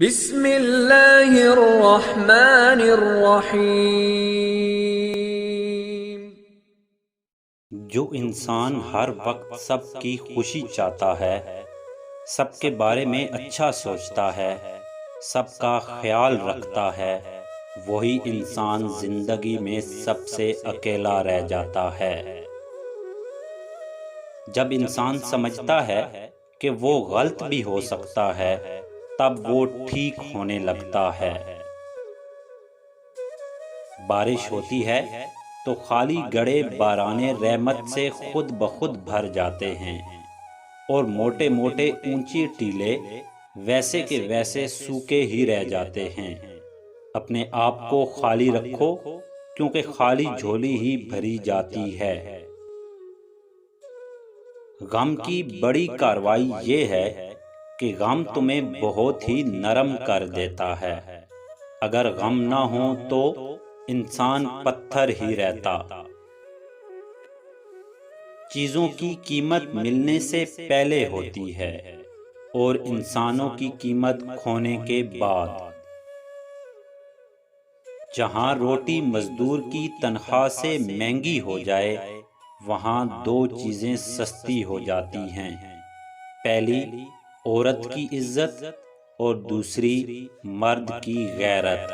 بسم اللہ الرحمن الرحیم۔ جو انسان ہر وقت سب کی خوشی چاہتا ہے، سب کے بارے میں اچھا سوچتا ہے، سب کا خیال رکھتا ہے، وہی انسان زندگی میں سب سے اکیلا رہ جاتا ہے۔ جب انسان سمجھتا ہے کہ وہ غلط بھی ہو سکتا ہے، تب وہ ٹھیک ہونے لگتا ہے۔ بارش ہوتی ہے تو خالی گڑھے باران رحمت سے خود بخود بھر جاتے ہیں، اور موٹے موٹے اونچی ٹیلے ویسے کے ویسے سوکھے ہی رہ جاتے ہیں۔ اپنے آپ کو خالی رکھو، کیونکہ خالی جھولی ہی بھری جاتی ہے۔ غم کی بڑی کارروائی یہ ہے کہ غم تمہیں بہت ہی نرم کر دیتا ہے۔ اگر غم نہ ہو تو انسان پتھر ہی رہتا۔ چیزوں کی قیمت ملنے سے پہلے ہوتی ہے، اور انسانوں کی قیمت کھونے کے بعد۔ جہاں روٹی مزدور کی تنخواہ سے مہنگی ہو جائے، وہاں دو چیزیں سستی ہو جاتی ہیں، پہلی عورت کی عزت اور دوسری مرد کی غیرت۔